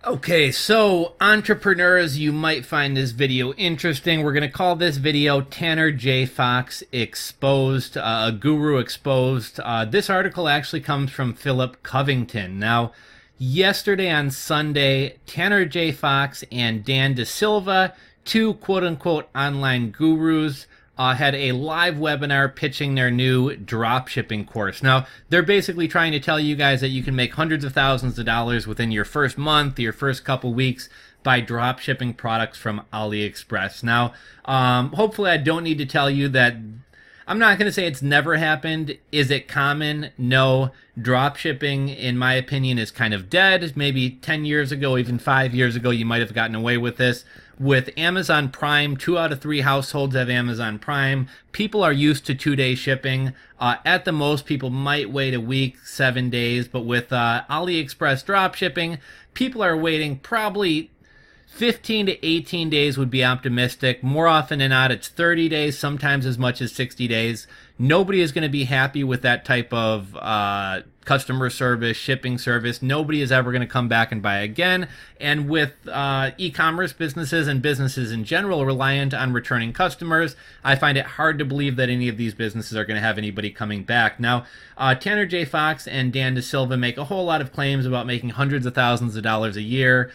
Okay, so entrepreneurs, you might find this video interesting. We're going to call this video Tanner J. Fox Exposed, a guru exposed. This article actually comes from Philip Covington. Now, yesterday on Sunday, Tanner J. Fox and Dan Dasilva, two quote-unquote online gurus, had a live webinar pitching their new dropshipping course. Now, they're basically trying to tell you guys that you can make hundreds of thousands of dollars within your first month, your first couple weeks, by dropshipping products from AliExpress. Now, hopefully I don't need to tell you that. I'm not going to say it's never happened. Is it common? No. Dropshipping, in my opinion, is kind of dead. Maybe 10 years ago, even 5 years ago, you might have gotten away with this. With Amazon Prime, 2 out of 3 households have Amazon Prime. People are used to 2-day shipping. At the most, people might wait a week, 7 days. But with AliExpress dropshipping, people are waiting probably 15 to 18 days would be optimistic. More often than not, it's 30 days, sometimes as much as 60 days. Nobody is going to be happy with that type of customer service, shipping service. Nobody is ever going to come back and buy again. And with e-commerce businesses and businesses in general reliant on returning customers, I find it hard to believe that any of these businesses are going to have anybody coming back. Now, Tanner J. Fox and Dan Dasilva make a whole lot of claims about making hundreds of thousands of dollars a year,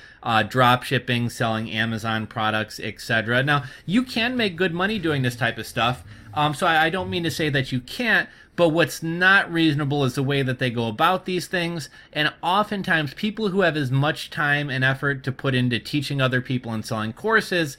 drop shipping, selling Amazon products, etc. Now, you can make good money doing this type of stuff. So I don't mean to say that you can't, but what's not reasonable is the way that they go about these things. And oftentimes people who have as much time and effort to put into teaching other people and selling courses,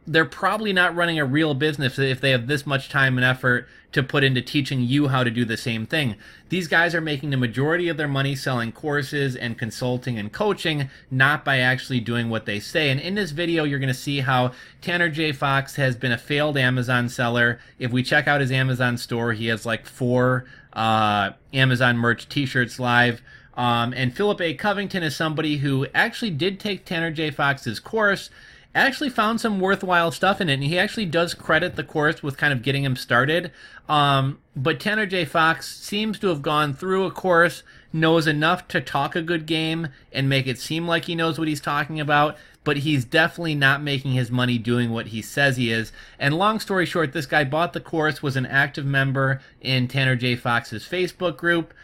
they're probably not running a real business if they have this much time and effort to put into teaching you how to do the same thing. These guys are making the majority of their money selling courses and consulting and coaching, not by actually doing what they say. And in this video, you're going to see how Tanner J. Fox has been a failed Amazon seller. If we check out his Amazon store, he has like 4 Amazon merch t-shirts live. And Philip A. Covington is somebody who actually did take Tanner J. Fox's course, actually found some worthwhile stuff in it, and he actually does credit the course with kind of getting him started. But Tanner J. Fox seems to have gone through a course, knows enough to talk a good game and make it seem like he knows what he's talking about, but he's definitely not making his money doing what he says he is. And long story short, this guy bought the course, was an active member in Tanner J. Fox's Facebook group,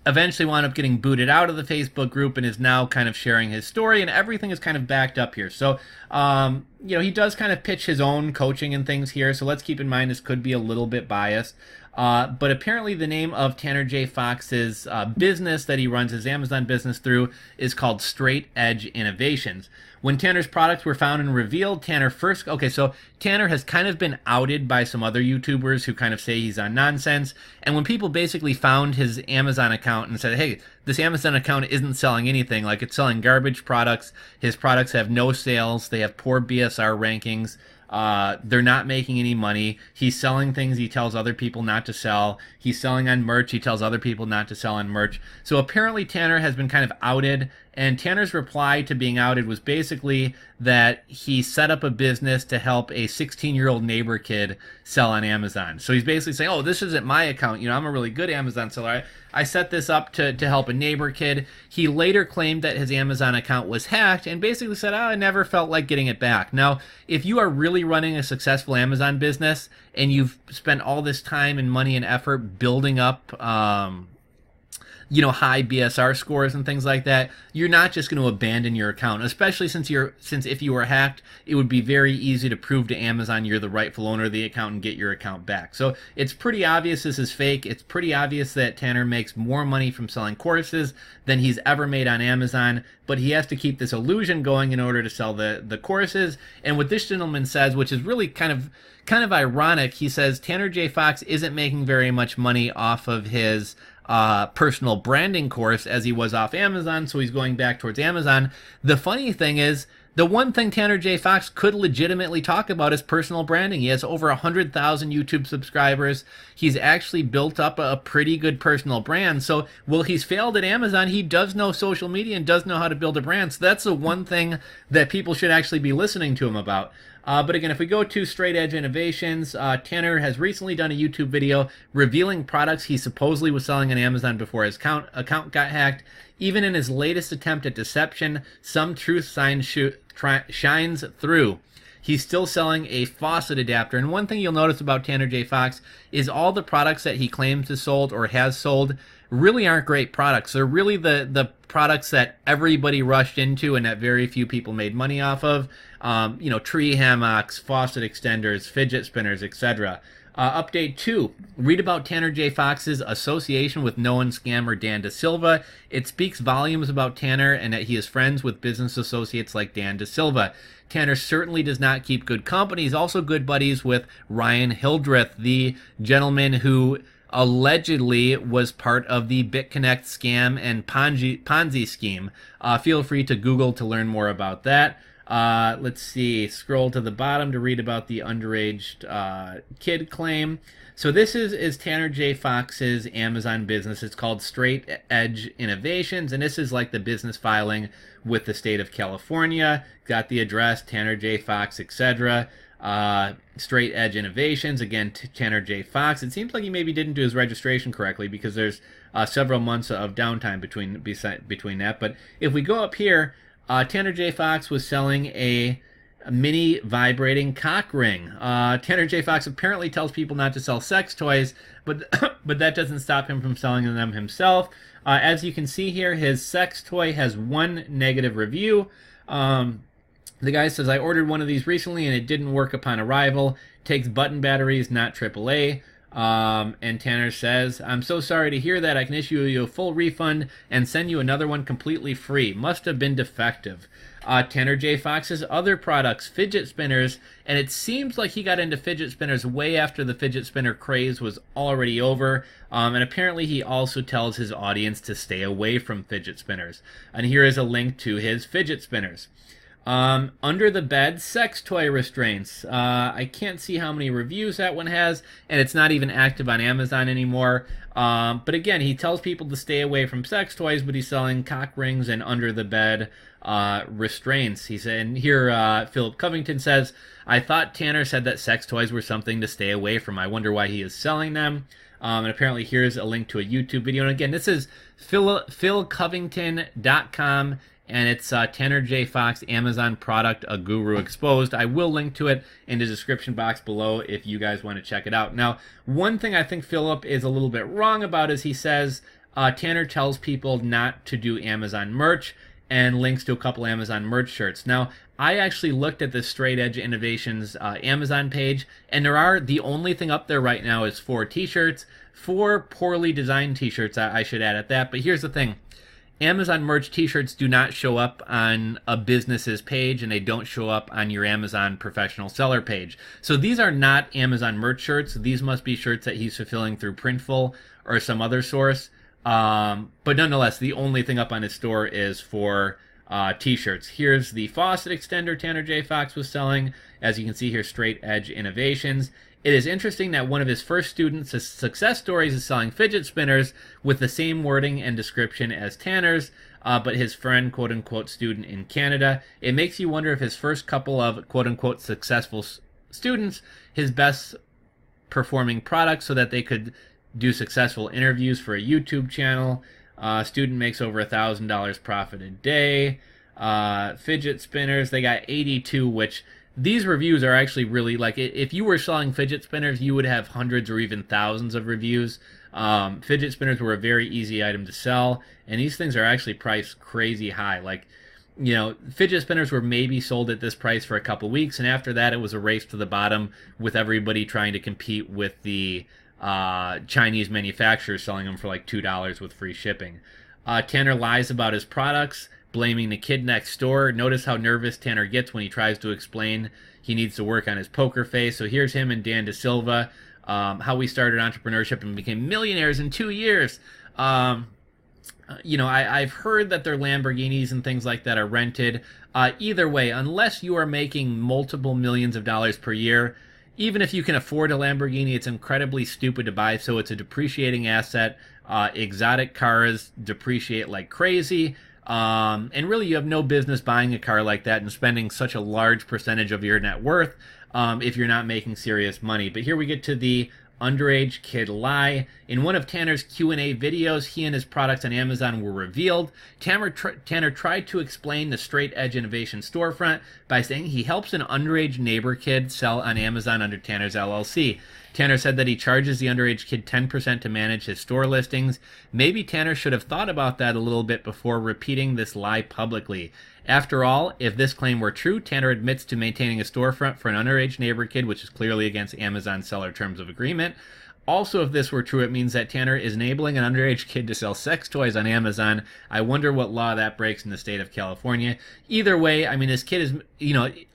eventually wound up getting booted out of the Facebook group and is now kind of sharing his story, and everything is kind of backed up here. So, he does kind of pitch his own coaching and things here, so let's keep in mind this could be a little bit biased. But apparently the name of Tanner J. Fox's business that he runs his Amazon business through is called Straight Edge Innovations. When Tanner's products were found and revealed, Tanner has kind of been outed by some other YouTubers who kind of say he's on nonsense. And when people basically found his Amazon account and said, hey, this Amazon account isn't selling anything, like it's selling garbage products, his products have no sales, they have poor BSR rankings, they're not making any money. He's selling things he tells other people not to sell. He's selling on merch he tells other people not to sell on merch. So apparently Tanner has been kind of outed, and Tanner's reply to being outed was basically that he set up a business to help a 16-year-old neighbor kid sell on Amazon. So he's basically saying, oh, this isn't my account. I'm a really good Amazon seller. I set this up to help a neighbor kid. He later claimed that his Amazon account was hacked and basically said, I never felt like getting it back. Now, if you are really running a successful Amazon business and you've spent all this time and money and effort building up high BSR scores and things like that, you're not just going to abandon your account, especially since if you were hacked, it would be very easy to prove to Amazon you're the rightful owner of the account and get your account back. So it's pretty obvious this is fake. It's pretty obvious that Tanner makes more money from selling courses than he's ever made on Amazon, but he has to keep this illusion going in order to sell the courses. And what this gentleman says, which is really kind of ironic, he says Tanner J. Fox isn't making very much money off of his personal branding course as he was off Amazon, so he's going back towards Amazon. The funny thing is, the one thing Tanner J. Fox could legitimately talk about is personal branding. He has over 100,000 YouTube subscribers. He's actually built up a pretty good personal brand. So while he's failed at Amazon, he does know social media and does know how to build a brand. So that's the one thing that people should actually be listening to him about. But again, if we go to Straight Edge Innovations, Tanner has recently done a YouTube video revealing products he supposedly was selling on Amazon before his account got hacked. Even in his latest attempt at deception, some truth shines through. He's still selling a faucet adapter. And one thing you'll notice about Tanner J. Fox is all the products that he claims to sold or has sold really aren't great products. They're really the products that everybody rushed into and that very few people made money off of. Tree hammocks, faucet extenders, fidget spinners, etc. Update 2. Read about Tanner J. Fox's association with known scammer Dan Dasilva. It speaks volumes about Tanner and that he is friends with business associates like Dan Dasilva. Tanner certainly does not keep good company. He's also good buddies with Ryan Hildreth, the gentleman who allegedly was part of the BitConnect scam and Ponzi scheme. Feel free to Google to learn more about that. Let's see, scroll to the bottom to read about the underage kid claim. So this is Tanner J. Fox's Amazon business. It's called Straight Edge Innovations, and this is like the business filing with the state of California. Got the address, Tanner J. Fox, etc. Straight Edge Innovations, again, Tanner J. Fox. It seems like he maybe didn't do his registration correctly because there's several months of downtime between that. But if we go up here, Tanner J. Fox was selling a mini vibrating cock ring. Tanner J. Fox apparently tells people not to sell sex toys, but that doesn't stop him from selling them himself. As you can see here, his sex toy has one negative review. The guy says, I ordered one of these recently and it didn't work upon arrival. Takes button batteries, not AAA. And Tanner says, I'm so sorry to hear that. I can issue you a full refund and send you another one completely free. Must have been defective. Tanner J. Fox's other products, fidget spinners, and it seems like he got into fidget spinners way after the fidget spinner craze was already over. And apparently he also tells his audience to stay away from fidget spinners. And here is a link to his fidget spinners. Under the bed sex toy restraints. I can't see how many reviews that one has, and it's not even active on Amazon anymore. But again, he tells people to stay away from sex toys, but he's selling cock rings and under the bed restraints. He said, and here Philip Covington says, I thought Tanner said that sex toys were something to stay away from. I wonder why he is selling them. And apparently here's a link to a YouTube video. And again, this is philcovington.com. And it's Tanner J. Fox, Amazon product, A Guru Exposed. I will link to it in the description box below if you guys want to check it out. Now, one thing I think Philip is a little bit wrong about is he says Tanner tells people not to do Amazon merch and links to a couple Amazon merch shirts. Now, I actually looked at the Straight Edge Innovations Amazon page, and the only thing up there right now is 4 t-shirts, 4 poorly designed t-shirts, I should add at that. But here's the thing. Amazon merch t-shirts do not show up on a business's page, and they don't show up on your Amazon professional seller page. So these are not Amazon merch shirts. These must be shirts that he's fulfilling through Printful or some other source. But nonetheless, the only thing up on his store is for t-shirts. Here's the faucet extender Tanner J. Fox was selling. As you can see here, Straight Edge Innovations. It is interesting that one of his first students' success stories is selling fidget spinners with the same wording and description as Tanner's, but his friend, quote-unquote, student in Canada. It makes you wonder if his first couple of, quote-unquote, successful students, his best performing products so that they could do successful interviews for a YouTube channel. Student makes over $1,000 profit a day. Fidget spinners, they got 82, which... These reviews are actually really, like, if you were selling fidget spinners, you would have hundreds or even thousands of reviews. Fidget spinners were a very easy item to sell, and these things are actually priced crazy high. Like, you know, fidget spinners were maybe sold at this price for a couple weeks, and after that it was a race to the bottom with everybody trying to compete with the Chinese manufacturers selling them for like $2 with free shipping. Tanner lies about his products, blaming the kid next door. Notice how nervous Tanner gets when he tries to explain he needs to work on his poker face. So here's him and Dan Dasilva, how we started entrepreneurship and became millionaires in 2 years. You know, I've heard that their Lamborghinis and things like that are rented. Either way, unless you are making multiple millions of dollars per year, even if you can afford a Lamborghini, it's incredibly stupid to buy, so it's a depreciating asset. Exotic cars depreciate like crazy. And really, you have no business buying a car like that and spending such a large percentage of your net worth if you're not making serious money. But here we get to the underage kid lie. In one of Tanner's Q&A videos, he and his products on Amazon were revealed. Tanner tried to explain the straight edge innovation storefront by saying he helps an underage neighbor kid sell on Amazon under Tanner's LLC. Tanner said that he charges the underage kid 10% to manage his store listings. Maybe Tanner should have thought about that a little bit before repeating this lie publicly. After all, if this claim were true, Tanner admits to maintaining a storefront for an underage neighbor kid, which is clearly against Amazon seller terms of agreement. Also, if this were true, it means that Tanner is enabling an underage kid to sell sex toys on Amazon. I wonder what law that breaks in the state of California. Either way, I mean, this kid is,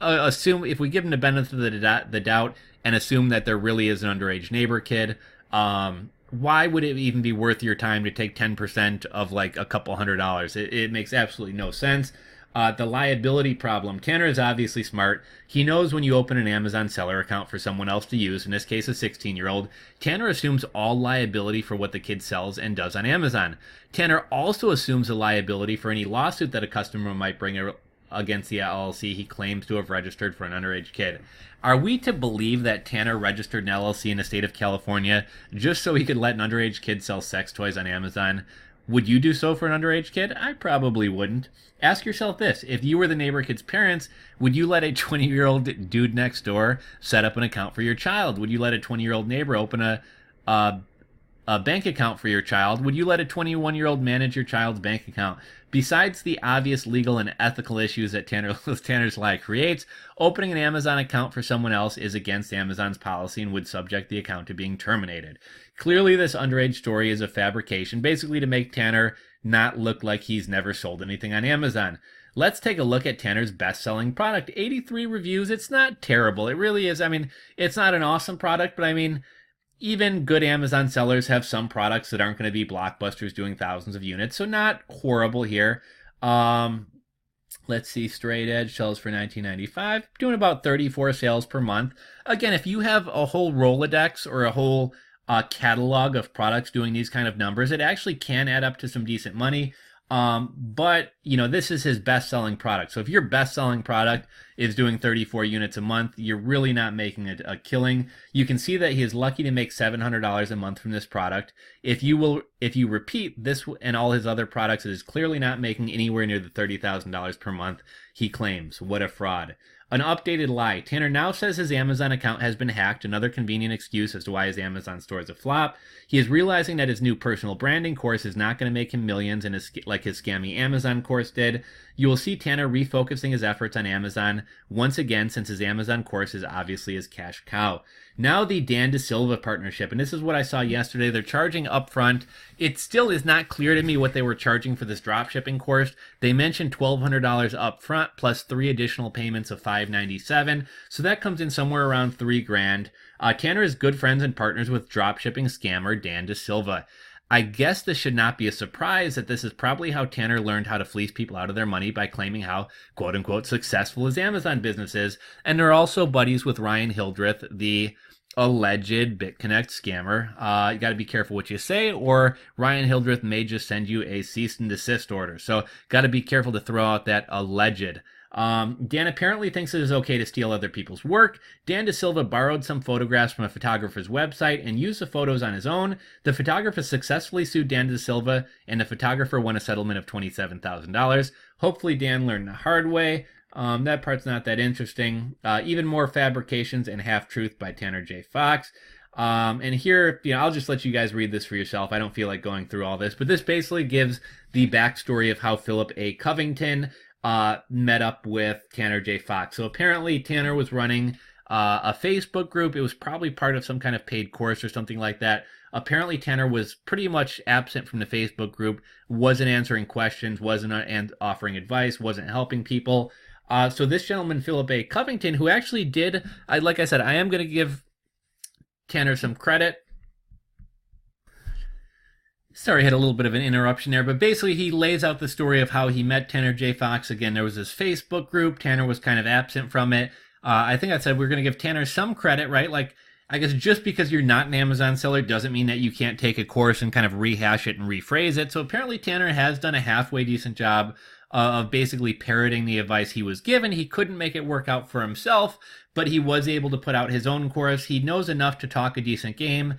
assume if we give him the benefit of the doubt and assume that there really is an underage neighbor kid, why would it even be worth your time to take 10% of like a couple $100? It makes absolutely no sense. The liability problem. Tanner is obviously smart. He knows when you open an Amazon seller account for someone else to use, in this case a 16-year-old, Tanner assumes all liability for what the kid sells and does on Amazon. Tanner also assumes a liability for any lawsuit that a customer might bring against the LLC he claims to have registered for an underage kid. Are we to believe that Tanner registered an LLC in the state of California just so he could let an underage kid sell sex toys on Amazon? Would you do so for an underage kid? I probably wouldn't. Ask yourself this. If you were the neighbor kid's parents, would you let a 20-year-old dude next door set up an account for your child? Would you let a 20-year-old neighbor open a bank account for your child? Would you let a 21-year-old manage your child's bank account? Besides the obvious legal and ethical issues that Tanner's lie creates, opening an Amazon account for someone else is against Amazon's policy and would subject the account to being terminated. Clearly, this underage story is a fabrication, basically to make Tanner not look like he's never sold anything on Amazon. Let's take a look at Tanner's best-selling product. 83 reviews. It's not terrible. It really is. I mean, it's not an awesome product, but I mean, even good Amazon sellers have some products that aren't going to be blockbusters doing thousands of units, so not horrible here. Let's see, Straight Edge sells for $19.95, doing about 34 sales per month. Again, if you have a whole Rolodex or a whole catalog of products doing these kind of numbers, it actually can add up to some decent money. But this is his best-selling product. So if your best-selling product is doing 34 units a month, you're really not making a killing. You can see that he is lucky to make $700 a month from this product. If you repeat this and all his other products, it is clearly not making anywhere near the $30,000 per month he claims. What a fraud. An updated lie. Tanner now says his Amazon account has been hacked, another convenient excuse as to why his Amazon store is a flop. He is realizing that his new personal branding course is not going to make him millions like his scammy Amazon course did. You will see Tanner refocusing his efforts on Amazon once again, since his Amazon course is obviously his cash cow. Now the Dan Dasilva partnership, and this is what I saw yesterday. They're charging upfront. It still is not clear to me what they were charging for this dropshipping course. They mentioned $1,200 upfront plus 3 additional payments of $597, so that comes in somewhere around $3,000. Tanner is good friends and partners with dropshipping scammer Dan Dasilva. I guess this should not be a surprise that this is probably how Tanner learned how to fleece people out of their money by claiming how quote-unquote successful his Amazon business is. And they're also buddies with Ryan Hildreth, the alleged BitConnect scammer. You got to be careful what you say, or Ryan Hildreth may just send you a cease and desist order. So got to be careful to throw out that alleged. Dan apparently thinks it is okay to steal other people's work. Dan Dasilva borrowed some photographs from a photographer's website and used the photos on his own. The photographer successfully sued Dan Dasilva, and the photographer won a settlement of $27,000. Hopefully Dan learned the hard way. That part's not that interesting. Even more fabrications and half-truth by Tanner J. Fox. And here, I'll just let you guys read this for yourself. I don't feel like going through all this, but this basically gives the backstory of how Philip A. Covington met up with Tanner J. Fox. So apparently Tanner was running a Facebook group. It was probably part of some kind of paid course or something like that. Apparently Tanner was pretty much absent from the Facebook group, wasn't answering questions, wasn't offering advice, wasn't helping people. So this gentleman, Philip A. Covington, who actually did, like I said, I am going to give Tanner some credit. Sorry, I had a little bit of an interruption there, but basically he lays out the story of how he met Tanner J. Fox. Again, there was this Facebook group. Tanner was kind of absent from it. I think I said we're going to give Tanner some credit, right? Like, I guess just because you're not an Amazon seller doesn't mean that you can't take a course and kind of rehash it and rephrase it. So apparently Tanner has done a halfway decent job of basically parroting the advice he was given. He couldn't make it work out for himself, but he was able to put out his own course. He knows enough to talk a decent game.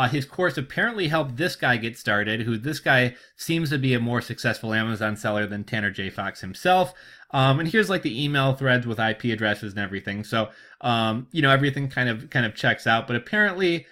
His course apparently helped this guy get started, this guy seems to be a more successful Amazon seller than Tanner J. Fox himself. And here's like the email threads with IP addresses and everything. So, everything kind of checks out. But apparently,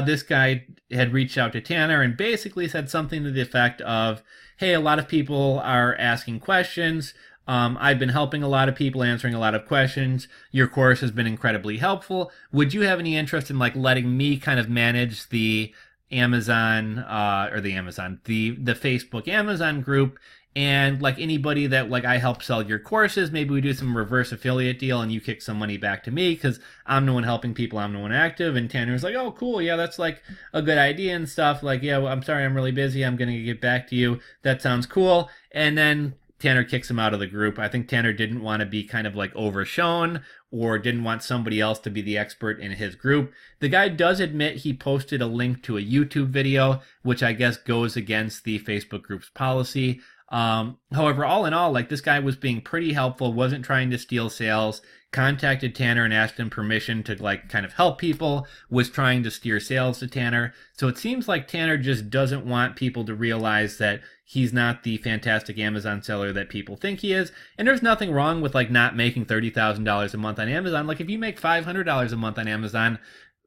this guy had reached out to Tanner and basically said something to the effect of, hey, a lot of people are asking questions. I've been helping a lot of people, answering a lot of questions. Your course has been incredibly helpful. Would you have any interest in like letting me kind of manage the Amazon, the Facebook Amazon group? And like anybody that like I help sell your courses, maybe we do some reverse affiliate deal and you kick some money back to me because I'm the one helping people, I'm the one active. And Tanner's like, oh, cool. Yeah, that's like a good idea and stuff. Like, yeah, well, I'm sorry, I'm really busy. I'm going to get back to you. That sounds cool. And then Tanner kicks him out of the group. I think Tanner didn't want to be kind of like overshown or didn't want somebody else to be the expert in his group. The guy does admit he posted a link to a YouTube video, which I guess goes against the Facebook group's policy. However, all in all, like this guy was being pretty helpful, wasn't trying to steal sales, contacted Tanner and asked him permission to like kind of help people, was trying to steer sales to Tanner. So it seems like Tanner just doesn't want people to realize that he's not the fantastic Amazon seller that people think he is. And there's nothing wrong with like not making $30,000 a month on Amazon. Like if you make $500 a month on Amazon,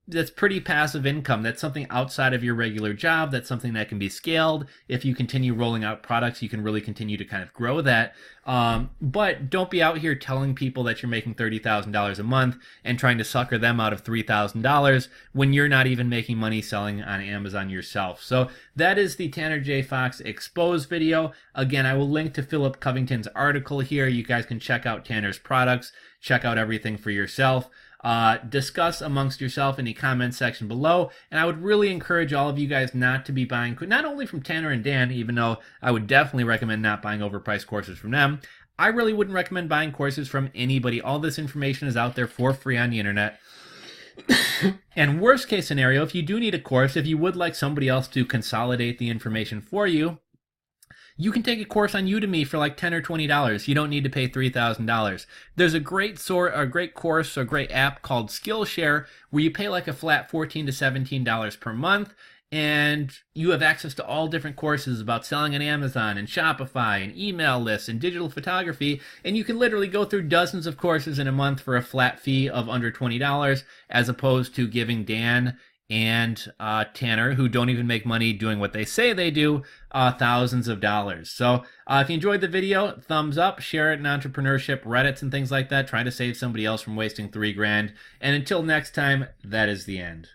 that's pretty passive income. That's something outside of your regular job. That's something that can be scaled. If you continue rolling out products, you can really continue to kind of grow that. But don't be out here telling people that you're making $30,000 a month and trying to sucker them out of $3,000 when you're not even making money selling on Amazon yourself. So that is the Tanner J. Fox Expose video. Again, I will link to Philip Covington's article here. You guys can check out Tanner's products, check out everything for yourself. Discuss amongst yourself in the comments section below. And I would really encourage all of you guys not to be buying, not only from Tanner and Dan, even though I would definitely recommend not buying overpriced courses from them. I really wouldn't recommend buying courses from anybody. All this information is out there for free on the internet. And worst case scenario, if you do need a course, if you would like somebody else to consolidate the information for you, you can take a course on Udemy for like $10 or $20. You don't need to pay $3,000. There's a great course or great app called Skillshare where you pay like a flat $14 to $17 per month, and you have access to all different courses about selling on Amazon and Shopify and email lists and digital photography, and you can literally go through dozens of courses in a month for a flat fee of under $20, as opposed to giving Dan and Tanner, who don't even make money doing what they say they do, thousands of dollars. So if you enjoyed the video, thumbs up, share it in entrepreneurship, Reddits and things like that. Try to save somebody else from wasting $3 grand. And until next time, that is the end.